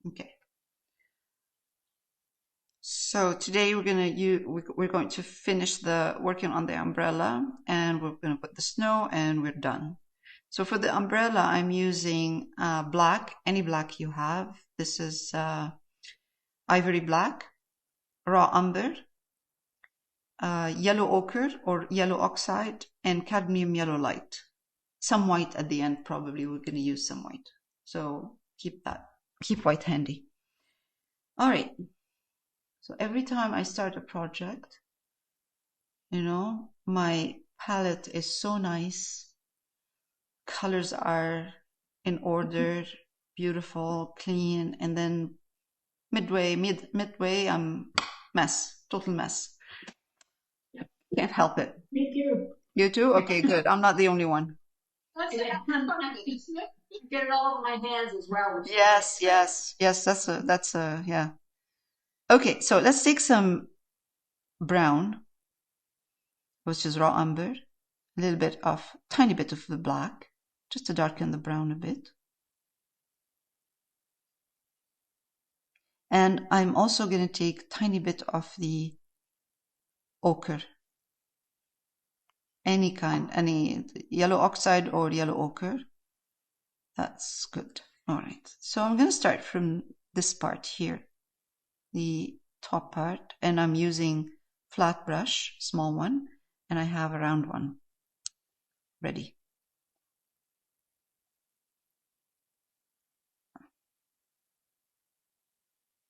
Okay. So today we're going to finish the working on the umbrella, and we're going to put the snow, and we're done. So for the umbrella, I'm using black, any black you have. This is ivory black, raw umber, yellow ochre or yellow oxide, and cadmium yellow light. Some white at the end, probably. We're going to use some white. So keep white handy. All right. So every time I start a project, my palette is so nice. Colors are in order, beautiful, clean, and then midway, I'm total mess. Can't help it. Me too. You too? Okay, good. I'm not the only one. Get it all over my hands as well. Yes. That's yeah. Okay, so let's take some brown, which is raw umber, tiny bit of the black, just to darken the brown a bit. And I'm also going to take tiny bit of the ochre, any yellow oxide or yellow ochre. That's good. All right. So I'm going to start from this part here, the top part, and I'm using flat brush, small one, and I have a round one ready.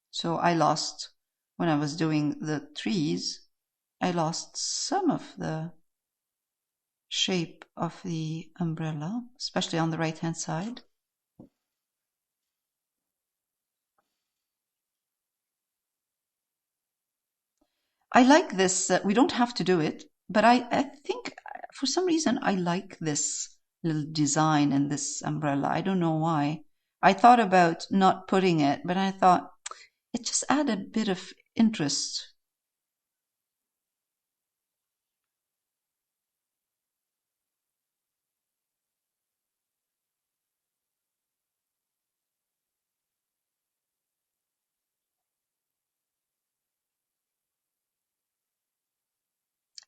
So when I was doing the trees, I lost some of the shape of the umbrella, especially on the right hand side. I like this. We don't have to do it, but I think for some reason I like this little design in this umbrella. I don't know why. I thought about not putting it, but I thought it just added a bit of interest.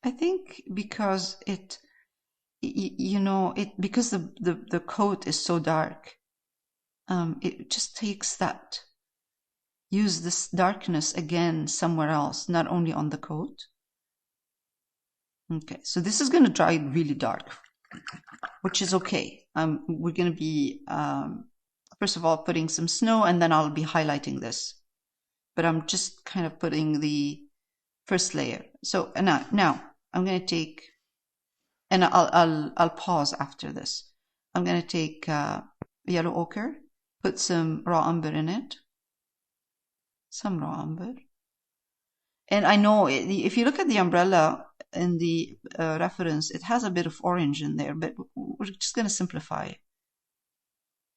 I think because because the coat is so dark, it just takes use this darkness again somewhere else, not only on the coat. Okay, so this is going to dry really dark, which is okay. We're going to be, first of all, putting some snow, and then I'll be highlighting this. But I'm just kind of putting the first layer. So now I'm going to take, and I'll pause after this. I'm going to take yellow ochre, put some raw umber in it, some raw umber. And I know if you look at the umbrella in the reference, it has a bit of orange in there, but we're just going to simplify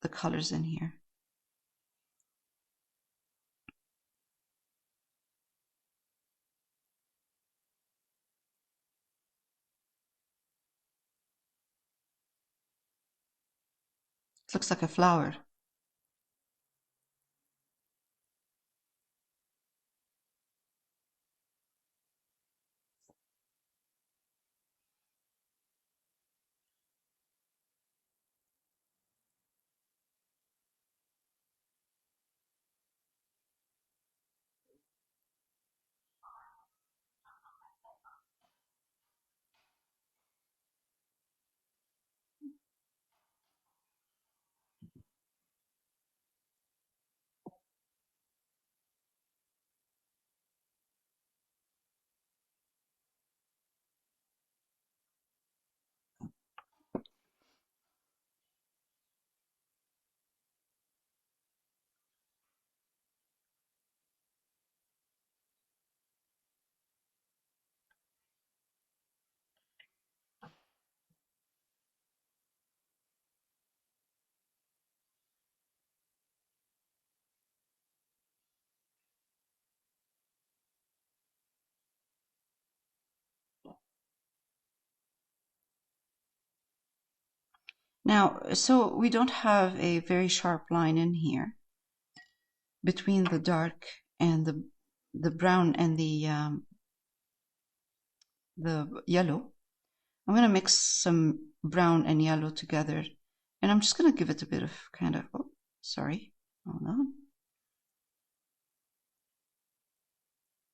the colors in here. It looks like a flower. Now, so we don't have a very sharp line in here. between the dark and the brown and the yellow. I'm going to mix some brown and yellow together, and I'm just going to give it a bit of kind of, oh, sorry, hold on.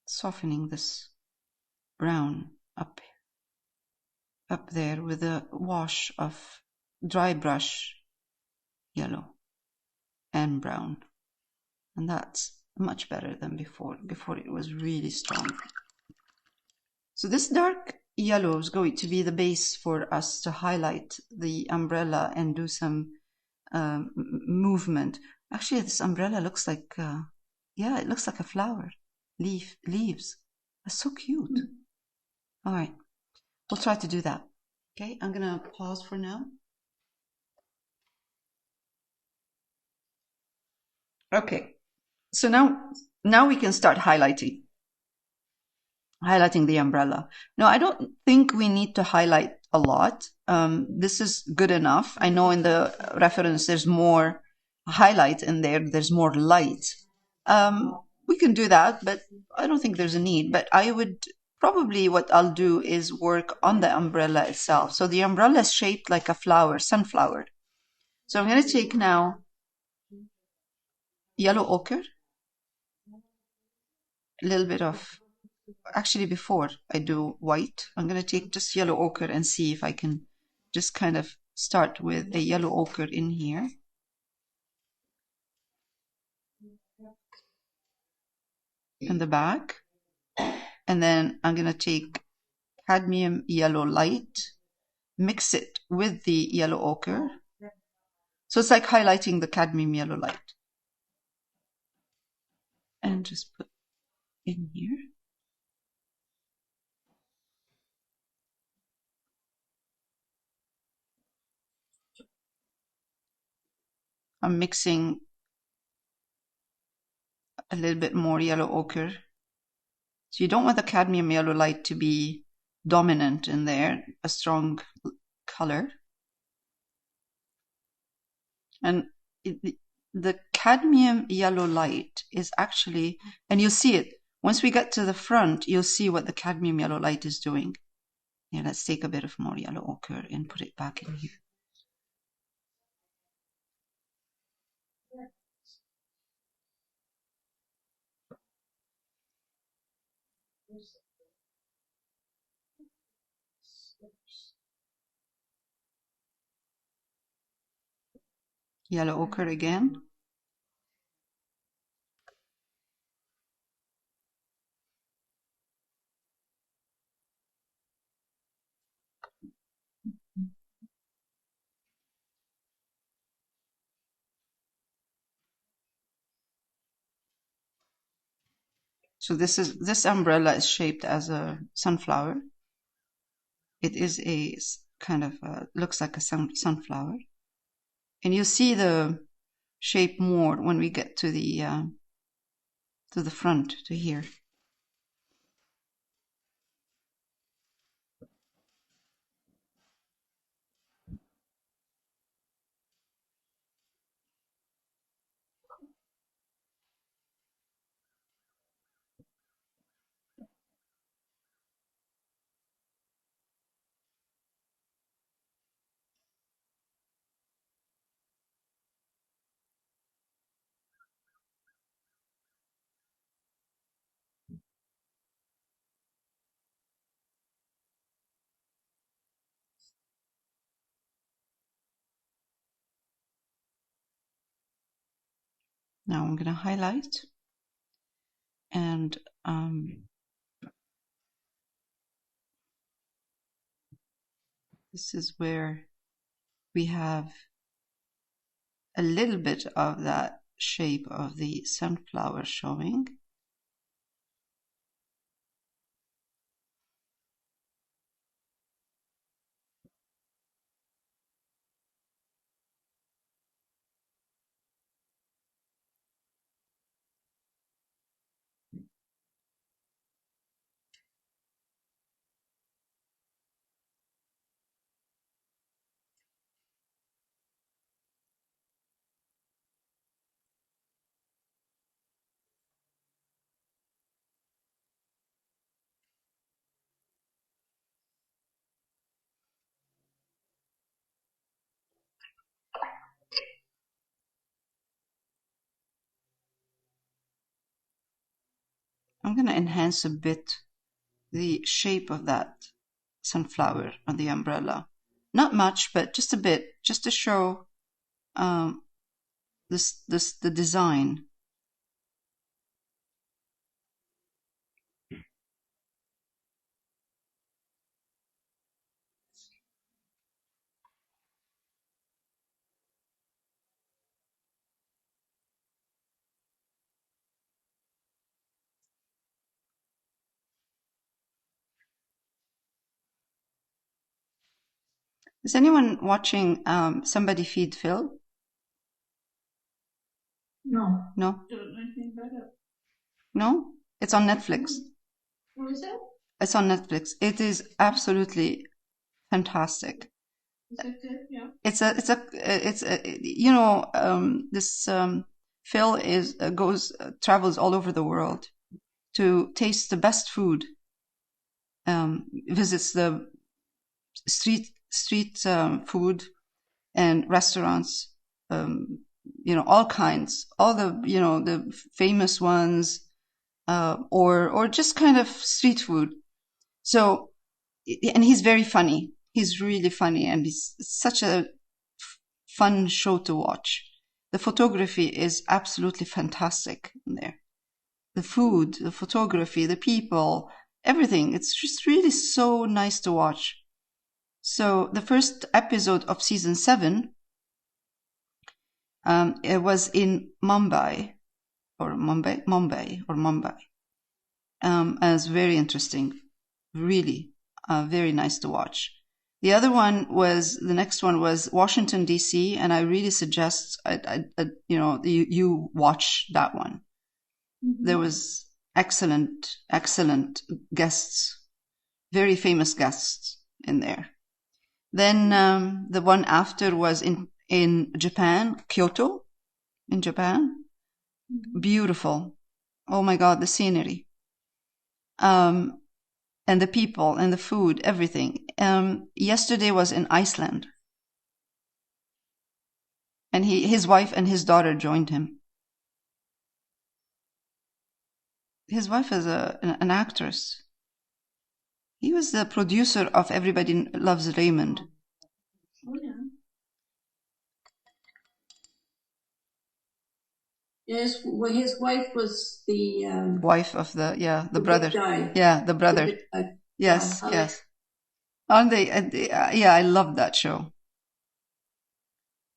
Softening this brown up there with a wash of dry brush yellow and brown. And that's much better than before. Before it was really strong. So this dark yellow is going to be the base for us to highlight the umbrella and do some movement. Actually, this umbrella looks like, yeah, it looks like a flower. Leaves. That's so cute. All right, we'll try to do that. Okay, I'm gonna pause for now. Okay, so now we can start highlighting the umbrella. No, I don't think we need to highlight a lot. This is good enough. I know in the reference there's more highlight in there, there's more light. We can do that, but I don't think there's a need. But I would probably, what I'll do is work on the umbrella itself. So the umbrella is shaped like a flower, sunflower. So I'm going to take now yellow ochre, a little bit of, actually before I do white, I'm going to take just yellow ochre and see if I can just kind of start with a yellow ochre in here. In the back. And then I'm going to take cadmium yellow light, mix it with the yellow ochre. So it's like highlighting the cadmium yellow light. And just put in here. I'm mixing a little bit more yellow ochre. So you don't want the cadmium yellow light to be dominant in there, a strong color. And the cadmium yellow light is actually, and you'll see it, once we get to the front, you'll see what the cadmium yellow light is doing. Yeah, let's take a bit of more yellow ochre and put it back in here. Yellow ochre again. So this umbrella is shaped as a sunflower. It is a kind of looks like a sunflower, and you see the shape more when we get to the front, to here. Now I'm going to highlight, and this is where we have a little bit of that shape of the sunflower showing. I'm going to enhance a bit the shape of that sunflower on the umbrella. Not much, but just a bit, just to show the design. Is anyone watching Somebody Feed Phil? No. No? No? It's on Netflix. What is it? It's on Netflix. It is absolutely fantastic. Is it good? Yeah. It's a, you know, this Phil travels all over the world to taste the best food. Visits the street food and restaurants, you know, all kinds, all the, you know, the famous ones, or just kind of street food. So, and he's very funny. He's really funny, and he's such a fun show to watch. The photography is absolutely fantastic in there. The food, the photography, the people, everything. It's just really so nice to watch. So the first episode of season 7, it was in Mumbai. And it's very interesting, really, very nice to watch. The next one was Washington D.C., and I really suggest, you watch that one. Mm-hmm. There was excellent guests, very famous guests in there. Then the one after was in Japan, Kyoto, in Japan. Mm-hmm. Beautiful. Oh my God, the scenery. And the people and the food, everything. Yesterday was in Iceland. And his wife and his daughter joined him. His wife is an actress. He was the producer of Everybody Loves Raymond. Oh, yeah. His wife was the wife of the brother. Guy. Yeah, the brother. Yes, yeah, yes. Aren't they? Yeah, I love that show.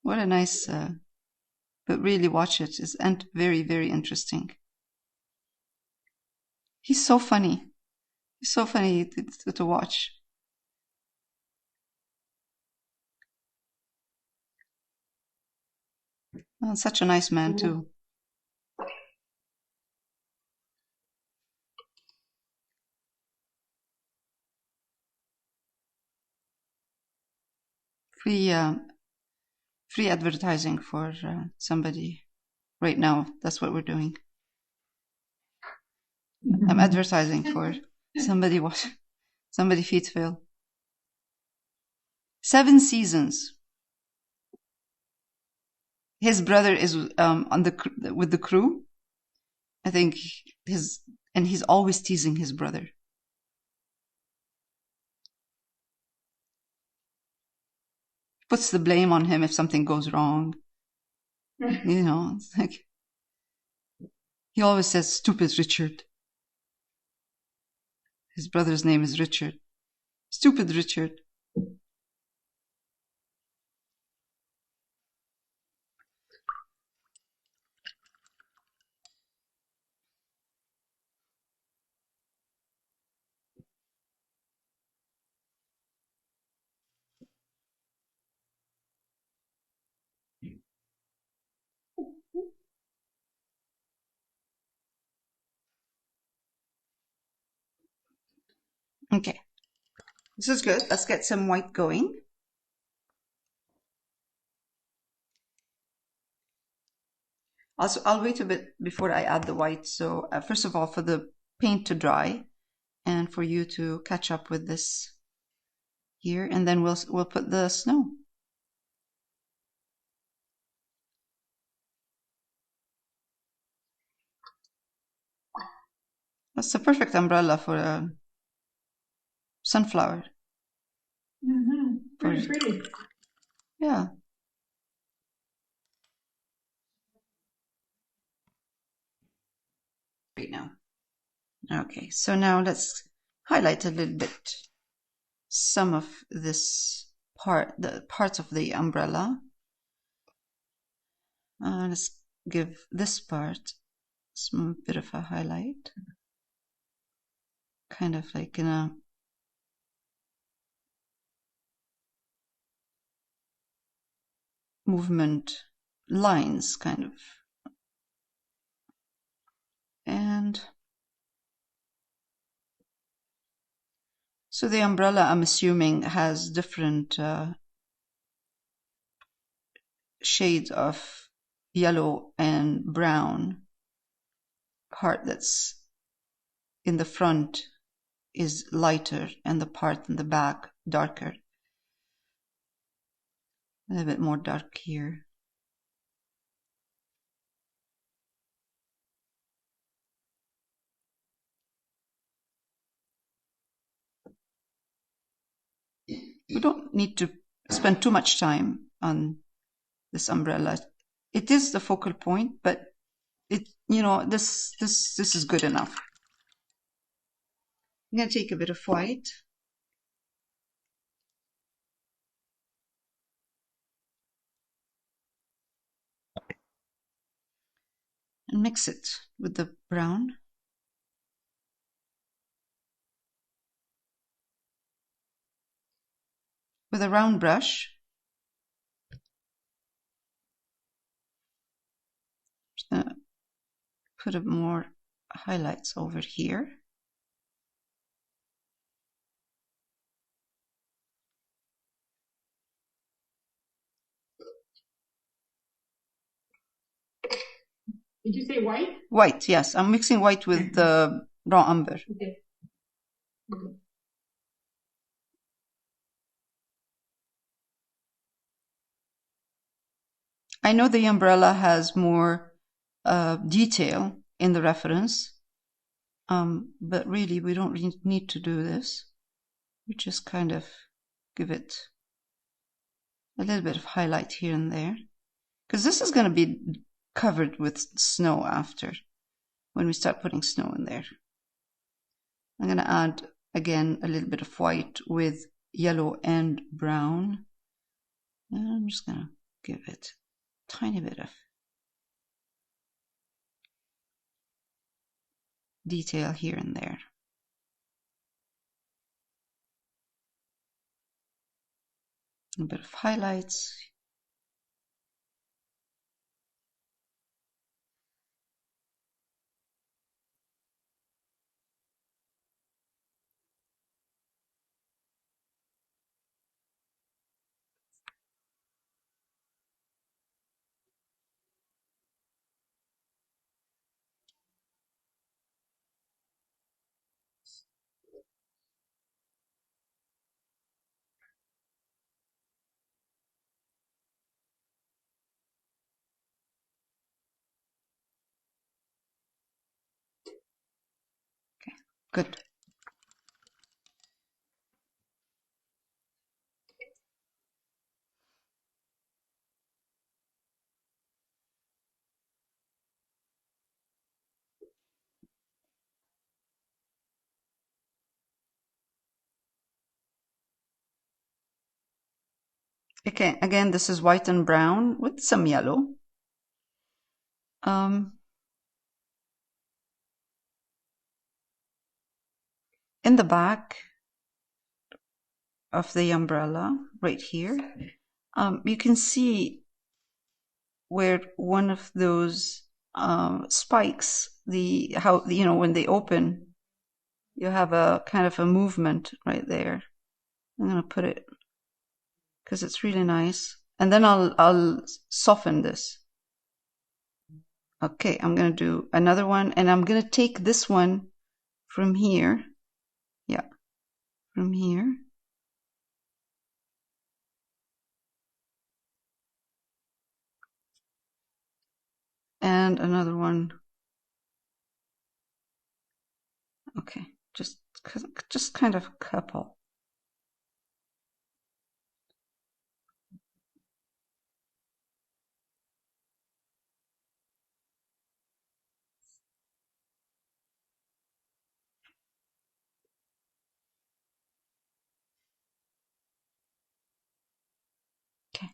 What a nice, but really watch it. It's very, very interesting. He's so funny. He's so funny to watch. Such a nice man, too. Free advertising for somebody right now. That's what we're doing. I'm advertising for somebody feeds Phil. 7 seasons. His brother is with the crew. I think and he's always teasing his brother. Puts the blame on him if something goes wrong. You know, it's like he always says, "Stupid Richard." His brother's name is Richard. Stupid Richard. Okay. This is good. Let's get some white going. Also, I'll wait a bit before I add the white. So first of all, for the paint to dry and for you to catch up with this here, and then we'll put the snow. That's the perfect umbrella for a sunflower. Mm-hmm. Pretty. Yeah. Right now. Okay, so now let's highlight a little bit some of this part, the parts of the umbrella. Let's give this part some bit of a highlight, kind of like in a movement lines, kind of. And so the umbrella, I'm assuming, has different shades of yellow and brown. Part that's in the front is lighter and the part in the back darker. A little bit more dark here. We don't need to spend too much time on this umbrella. It is the focal point, but it, you know, this is good enough. I'm going to take a bit of white. And mix it with the brown. With a round brush. Just going to put a more highlights over here. Did you say white? White, yes. I'm mixing white with the raw umber. Okay. I know the umbrella has more detail in the reference, but really we don't need to do this. We just kind of give it a little bit of highlight here and there, because this is going to be covered with snow after, when we start putting snow in there. I'm going to add again a little bit of white with yellow and brown, and I'm just going to give it a tiny bit of detail here and there. A bit of highlights. Okay, good. Okay, again, this is white and brown with some yellow. In the back of the umbrella, right here, you can see where one of those spikes, how you know when they open, you have a kind of a movement right there. I'm gonna put it because it's really nice, and then I'll soften this. Okay, I'm gonna do another one, and I'm gonna take this one from here. Yeah, from here. And another one Okay, just kind of a couple. Okay.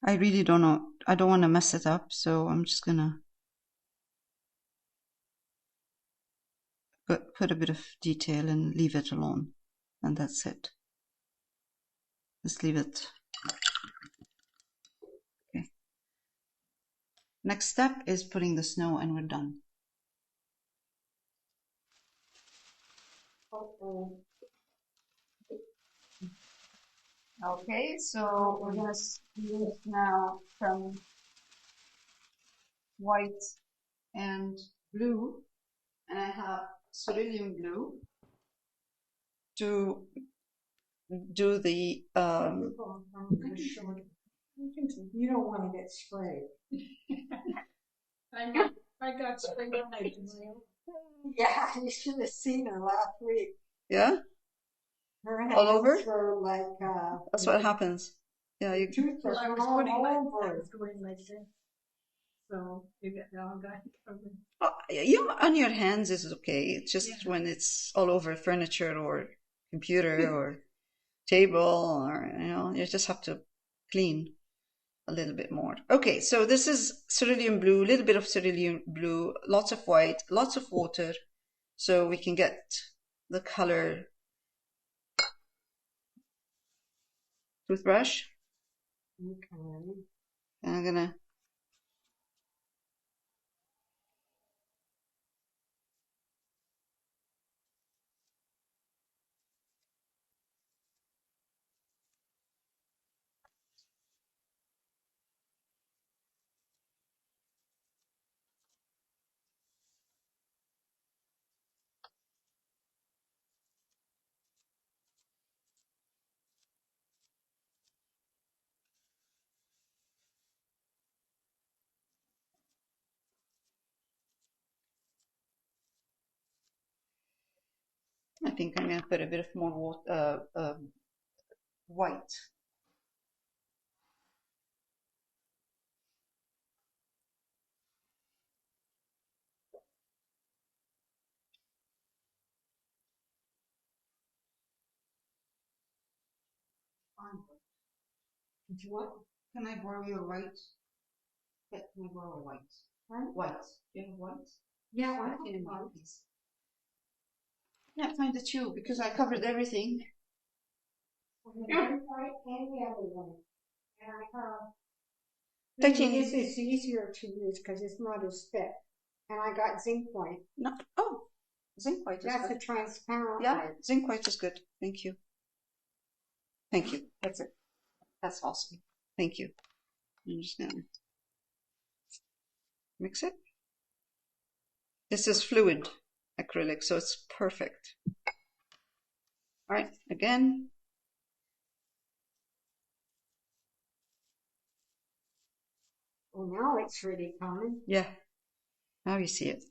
I really don't know. I don't want to mess it up, so I'm just gonna put a bit of detail and leave it alone, and that's it. Just leave it. Okay. Next step is putting the snow, and we're done. Okay, so we're gonna use now some white and blue, and I have cerulean blue to do the You don't want to get sprayed. I got sprayed on my Yeah, you should have seen her last week. yeah, Her all over. were like That's what happens. Yeah, you. Well, I was putting my going like this, so you get the all guy covered. Oh, yeah, on your hands is okay. It's just when it's all over furniture or computer or table, or you just have to clean a little bit more. Okay, so this is cerulean blue, a little bit of cerulean blue, lots of white, lots of water, so we can get the color. Toothbrush. Okay. And I'm gonna. I think I'm gonna put a bit of more water, white. Did you want? Can I borrow your white? Yeah, can I borrow white? Huh? White. Do you have white? Yeah, I White in have white, please. Yeah, find the two because I covered everything. white and the other one. And I have. Titanium. This is easier to use because it's not as thick. And I got zinc white. No. Oh, zinc white is That's good. a transparent Yeah, white. zinc white is good. Thank you. Thank you. That's it. That's awesome. Thank you. I'm just gonna mix it. This is fluid acrylic, so it's perfect. All right, again. Oh, now it's really coming. Yeah, now you see it.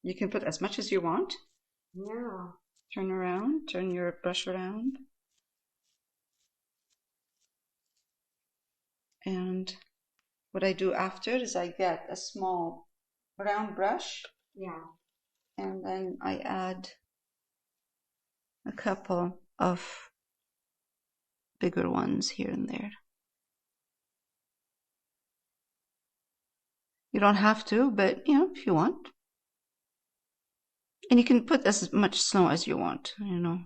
You can put as much as you want. Yeah. Turn around, turn your brush around. And what I do after is I get a small round brush. Yeah. And then I add a couple of bigger ones here and there. You don't have to, but if you want. And you can put as much snow as you want, If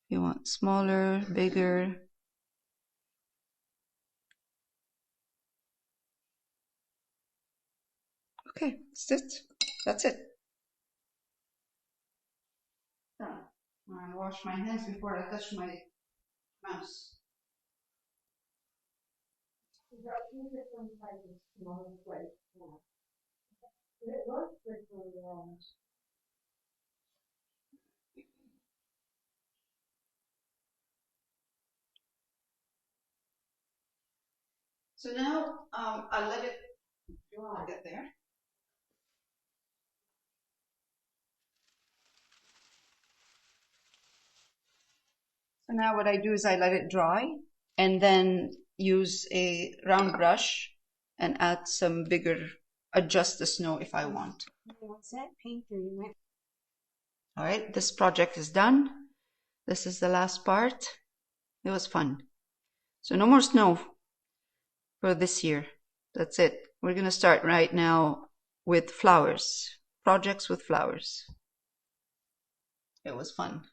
you want smaller, bigger. Okay, that's it. That's it. Done. I wash my hands before I touch my mouse. It looks pretty long. So now I'll let it dry. Get there. So now what I do is I let it dry and then use a round brush and add some bigger, adjust the snow if I want. What's that painter you went? All right, this project is done. This is the last part. It was fun. So no more snow for this year. That's it. We're going to start right now with flowers, projects with flowers. It was fun.